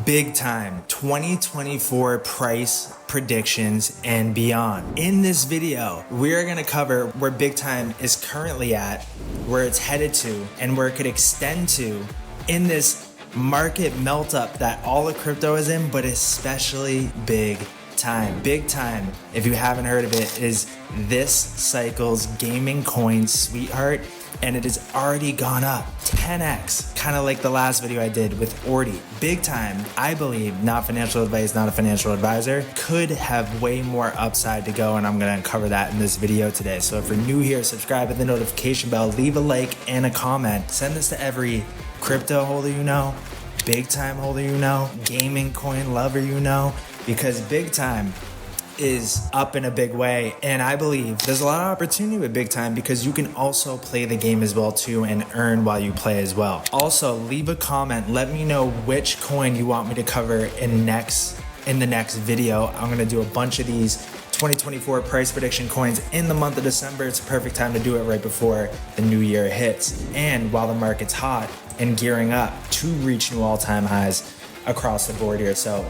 big time 2024 price predictions and beyond. In this video, we are going to cover where Bigtime is currently at, where it's headed to, and where it could extend to in this market melt up that all of crypto is in, but especially Bigtime. Bigtime, if you haven't heard of it, is this cycle's gaming coin sweetheart, and it has already gone up 10x, kind of like the last video I did with Ordi. Bigtime, I believe, not financial advice, not a financial advisor, could have way more upside to go, and I'm gonna cover that in this video today. So if you're new here, subscribe, hit the notification bell, leave a like and a comment. Send this to every crypto holder you know, Bigtime holder you know, gaming coin lover you know, because Bigtime is up in a big way, and I believe there's a lot of opportunity with Bigtime because you can also play the game as well too and earn while you play as well. Also, leave a comment, let me know which coin you want me to cover in the next video. I'm gonna do a bunch of these 2024 price prediction coins in the month of December. It's a perfect time to do it right before the new year hits and while the market's hot and gearing up to reach new all-time highs across the board here. So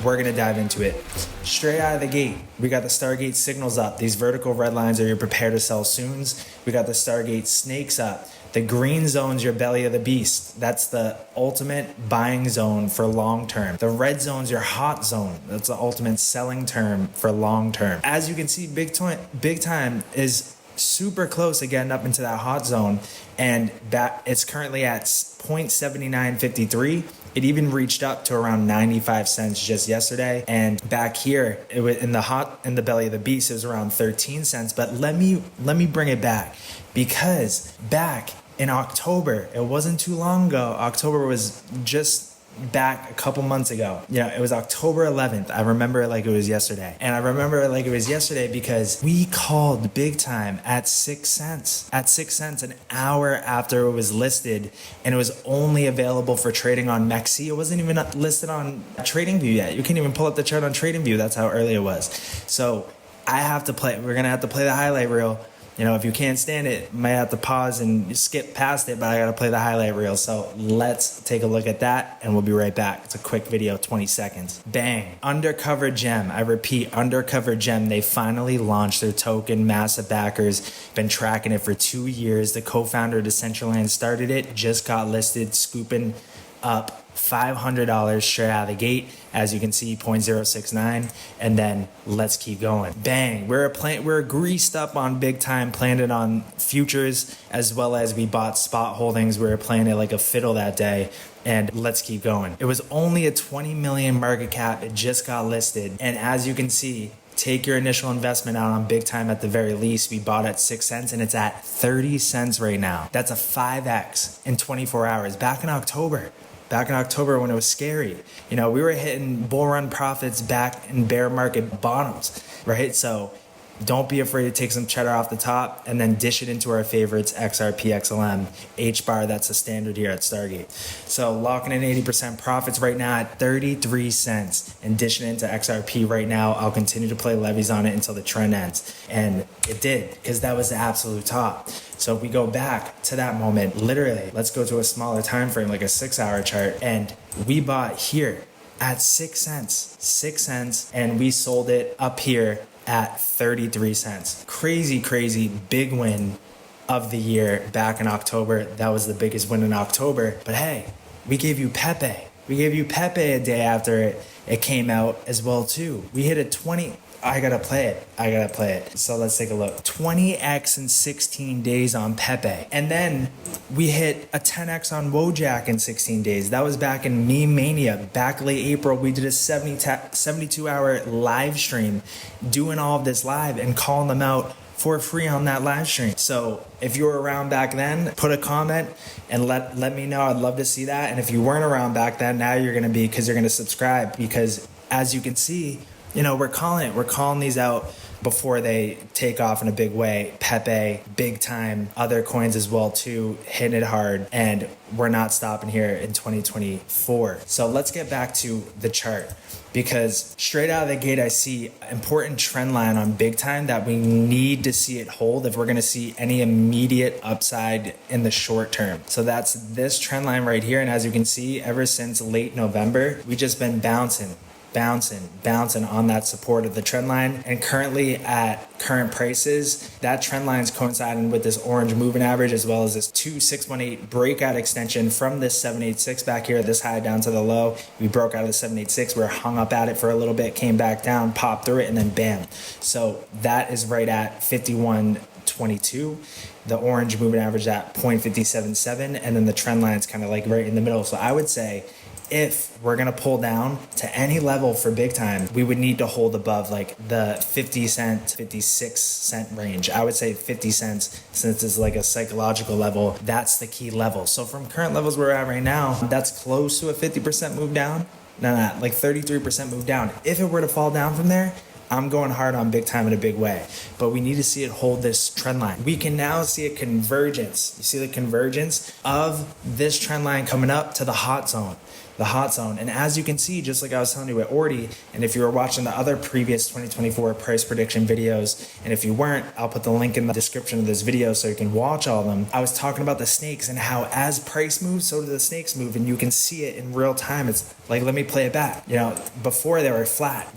we're gonna dive into it. Straight out of the gate, we got the Stargate signals up. These vertical red lines are your prepare to sell soons. We got the Stargate snakes up. The green zone's your belly of the beast. That's the ultimate buying zone for long term. The red zone's your hot zone. That's the ultimate selling term for long term. As you can see, Bigtime is super close to getting up into that hot zone, and that it's currently at 0.7953. It even reached up to around 95 cents just yesterday, and back here it was in the belly of the beast, it was around 13 cents. But let me bring it back, because back in October, it wasn't too long ago, October was just back a couple months ago. You know, it was October 11th. I remember it like it was yesterday. And I remember it like it was yesterday because we called Bigtime at 6 cents. At 6 cents an hour after it was listed, and it was only available for trading on Mexi. It wasn't even listed on TradingView yet. You can't even pull up the chart on TradingView. That's how early it was. So we're gonna have to play the highlight reel. You know, if you can't stand it, you might have to pause and skip past it, but I gotta play the highlight reel. So let's take a look at that and we'll be right back. It's a quick video, 20 seconds. Bang, Undercover Gem. I repeat, Undercover Gem. They finally launched their token, massive backers, been tracking it for 2 years. The co-founder of Decentraland started it, just got listed, scooping up $500 straight out of the gate. As you can see, 0.069, and then let's keep going. Bang, we're greased up on Bigtime, planned it on futures, as well as we bought spot holdings. We were playing it like a fiddle that day, and let's keep going. It was only a 20 million market cap. It just got listed, and as you can see, take your initial investment out on Bigtime at the very least. We bought at 6 cents and it's at 30 cents right now. That's a 5x in 24 hours. Back in October when it was scary, you know, we were hitting bull run profits back in bear market bottoms, right? So don't be afraid to take some cheddar off the top and then dish it into our favorites, XRP, XLM, HBAR. That's a standard here at Stargate. So locking in 80% profits right now at 33 cents and dishing it into XRP right now. I'll continue to play levies on it until the trend ends. And it did, because that was the absolute top. So if we go back to that moment, literally, let's go to a smaller time frame, like a 6-hour chart, and we bought here at 6 cents, and we sold it up here at 33 cents. Crazy big win of the year back in October. That was the biggest win in October. But hey, we gave you Pepe. We gave you Pepe a day after it came out as well too. We hit a 20. I gotta play it. So let's take a look. 20x in 16 days on Pepe. And then we hit a 10x on Wojak in 16 days. That was back in Meme Mania. Back late April, we did a 72-hour live stream doing all of this live and calling them out for free on that live stream. So if you were around back then, put a comment and let me know. I'd love to see that. And if you weren't around back then, now you're gonna be, because you're gonna subscribe, because as you can see, you know, we're calling these out before they take off in a big way. Pepe, Bigtime, other coins as well too, hitting it hard, and we're not stopping here in 2024. So let's get back to the chart, because straight out of the gate I see important trend line on Bigtime that we need to see it hold if we're going to see any immediate upside in the short term. So that's this trend line right here, and as you can see, ever since late November, we just been bouncing on that support of the trend line. And currently at current prices, that trend line is coinciding with this orange moving average, as well as this 2618 breakout extension from this 786 back here, this high down to the low. We broke out of the 786, we were hung up at it for a little bit, came back down, popped through it, and then bam. So that is right at 51.22. The orange moving average at 0.577, and then the trend line is kind of like right in the middle. So I would say if we're going to pull down to any level for Bigtime, we would need to hold above like the 50 cent, 56 cent range. I would say 50 cents, since it's like a psychological level, that's the key level. So from current levels we're at right now, that's close to a 50% move down. No, like 33% move down. If it were to fall down from there, I'm going hard on Bigtime in a big way, but we need to see it hold this trend line. We can now see a convergence. You see the convergence of this trend line coming up to the hot zone. And as you can see, just like I was telling you with Orty, and if you were watching the other previous 2024 price prediction videos, and if you weren't, I'll put the link in the description of this video so you can watch all of them. I was talking about the snakes and how as price moves, so do the snakes move, and you can see it in real time. It's like, let me play it back. You know, before they were flat,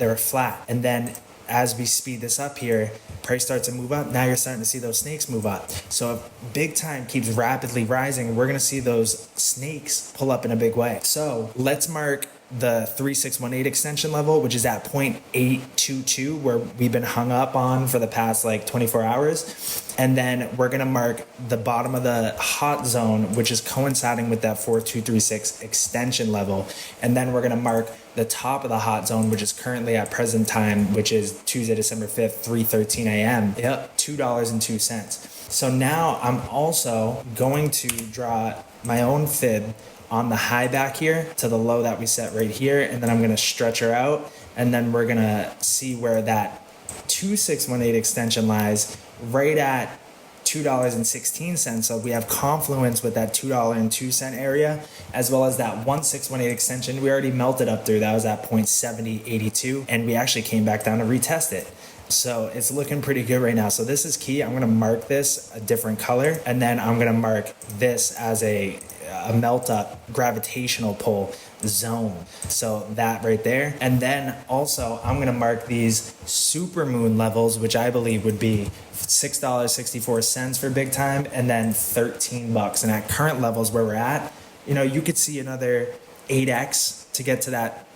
and then as we speed this up here, price starts to move up. Now you're starting to see those snakes move up. So if Bigtime keeps rapidly rising, we're going to see those snakes pull up in a big way. So let's mark the 3618 extension level, which is at 0.822, where we've been hung up on for the past like 24 hours. And then we're going to mark the bottom of the hot zone, which is coinciding with that 4236 extension level. And then we're going to mark the top of the hot zone, which is currently at present time, which is Tuesday, December 5th, 3:13 a.m. Yep, $2.02. So now I'm also going to draw my own fib on the high back here to the low that we set right here, and then I'm going to stretch her out, and then we're going to see where that 2618 extension lies, right at $2.16. So we have confluence with that $2.02 area, as well as that 1618 extension we already melted up through. That was at 0.7082, and we actually came back down to retest it. So it's looking pretty good right now. So this is key. I'm going to mark this a different color, and then I'm going to mark this as a melt up gravitational pull zone. So that right there. And then also I'm going to mark these super moon levels, which I believe would be $6.64 for Bigtime, and then $13. And at current levels where we're at, you know, you could see another 8x to get to that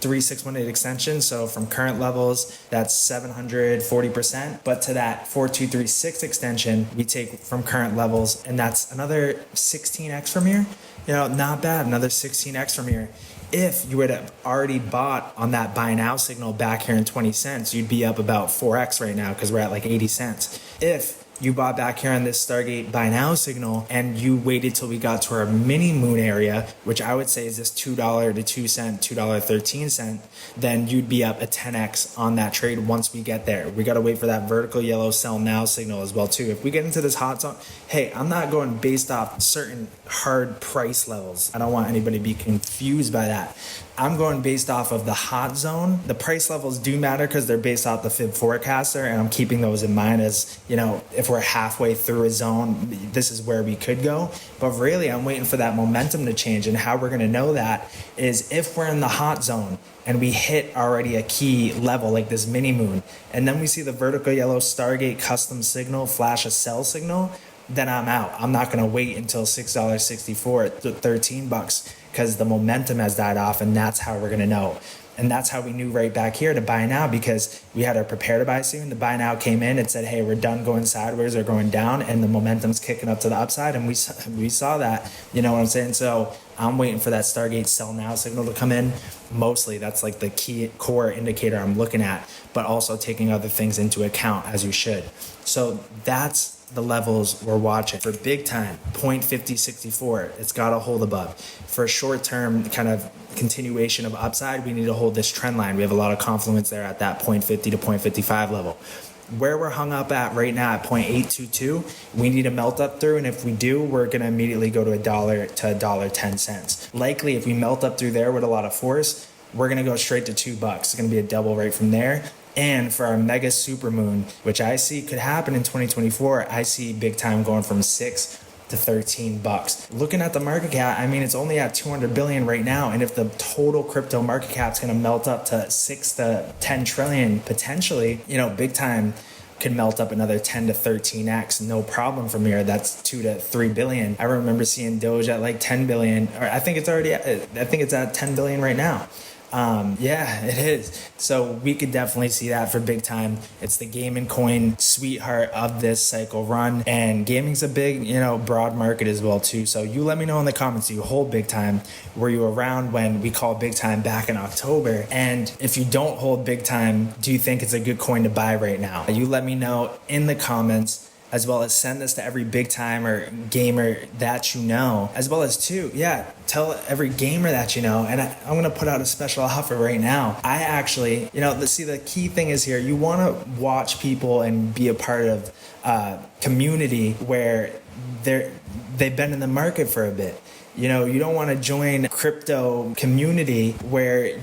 3618 extension. So from current levels, that's 740%. But to that 4236 extension, we take from current levels, and that's another 16x from here. You know, not bad. Another 16x from here. If you would have already bought on that buy now signal back here in 20 cents, you'd be up about 4x right now, because we're at like 80 cents. If you bought back here on this Stargate buy now signal and you waited till we got to our mini moon area, which I would say is this $2 to 2 cent, $2.13, then you'd be up a 10x on that trade once we get there. We got to wait for that vertical yellow sell now signal as well too. If we get into this hot zone, hey, I'm not going based off certain hard price levels. I don't want anybody to be confused by that. I'm going based off of the hot zone. The price levels do matter because they're based off the fib forecaster, and I'm keeping those in mind as, you know, if we're halfway through a zone, this is where we could go. But really, I'm waiting for that momentum to change, and how we're going to know that is if we're in the hot zone and we hit already a key level like this mini moon, and then we see the vertical yellow Stargate custom signal flash a sell signal, then I'm out. I'm not going to wait until $6.64 to $13, because the momentum has died off, and that's how we're going to know. And that's how we knew right back here to buy now, because we had our prepare to buy soon. The buy now came in, it said, hey, we're done going sideways or going down, and the momentum's kicking up to the upside, and we saw that. You know what I'm saying? So I'm waiting for that Stargate sell now signal to come in. Mostly that's like the key core indicator I'm looking at, but also taking other things into account, as you should. So that's the levels we're watching. For Bigtime, 0.5064, it's got to hold above. For a short-term kind of continuation of upside, we need to hold this trend line. We have a lot of confluence there at that 0.50 to 0.55 level. where we're hung up at right now at 0.822, we need a melt up through, and if we do, we're gonna immediately go to $1 to $1.10. Likely, if we melt up through there with a lot of force, we're gonna go straight to $2. It's gonna be a double right from there. And for our mega supermoon, which I see could happen in 2024, I see Bigtime going from 6 to $13. Looking at the market cap, I mean, it's only at 200 billion right now, and if the total crypto market cap is going to melt up to 6 to 10 trillion potentially, you know, Bigtime could melt up another 10 to 13x, no problem from here. That's 2 to 3 billion. I remember seeing Doge at like 10 billion, or I think it's at 10 billion right now. Yeah, it is. So we could definitely see that for Bigtime. It's the gaming coin sweetheart of this cycle run, and gaming's a big, you know, broad market as well too. So you let me know in the comments, do you hold Bigtime? Were you around when we called Bigtime back in October? And if you don't hold Bigtime, do you think it's a good coin to buy right now? You let me know in the comments, as well as send this to every big time or gamer that you know, as well as tell every gamer that you know. And I'm gonna put out a special offer right now. I actually, you know, the key thing is here, you wanna watch people and be a part of community where they've been in the market for a bit. You know, you don't wanna join a crypto community where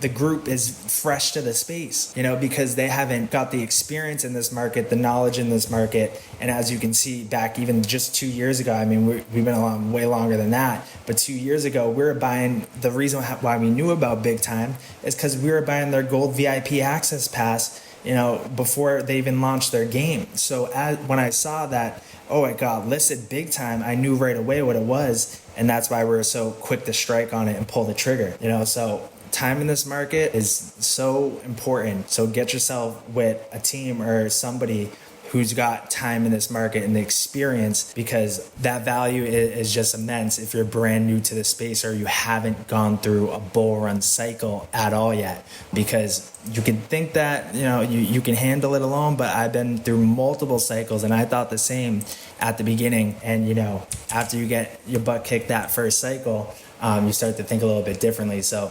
the group is fresh to the space, you know, because they haven't got the experience in this market, the knowledge in this market. And as you can see, back even just 2 years ago, I mean, we've been along way longer than that, but 2 years ago, we were buying, the reason why we knew about Bigtime is because we were buying their gold VIP access pass, you know, before they even launched their game. So when I saw that, oh, it got listed Bigtime, I knew right away what it was. And that's why we're so quick to strike on it and pull the trigger, you know. So time in this market is so important. So get yourself with a team or somebody who's got time in this market and the experience, because that value is just immense if you're brand new to the space or you haven't gone through a bull run cycle at all yet. Because you can think that, you know, you can handle it alone, but I've been through multiple cycles and I thought the same at the beginning. And, you know, after you get your butt kicked that first cycle, you start to think a little bit differently. So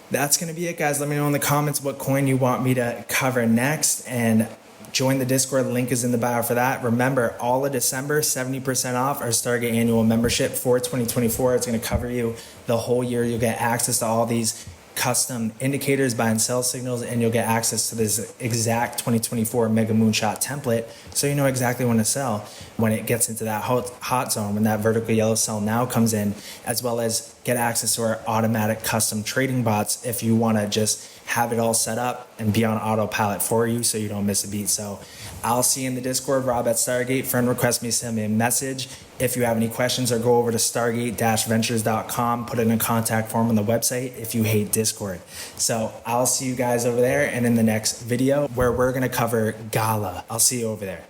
that's going to be it, guys. Let me know in the comments what coin you want me to cover next, and join the Discord. The link is in the bio for that. Remember, all of December, 70% off our Stargate annual membership for 2024. It's going to cover you the whole year. You'll get access to all these custom indicators, buy and sell signals, and you'll get access to this exact 2024 Mega Moonshot template, so you know exactly when to sell when it gets into that hot zone, when that vertical yellow sell now comes in, as well as get access to our automatic custom trading bots if you want to just have it all set up and be on autopilot for you so you don't miss a beat. So I'll see you in the Discord, Rob at Stargate. Friend request me, send me a message. If you have any questions, or go over to stargate-ventures.com, put in a contact form on the website if you hate Discord. So I'll see you guys over there and in the next video where we're going to cover Gala. I'll see you over there.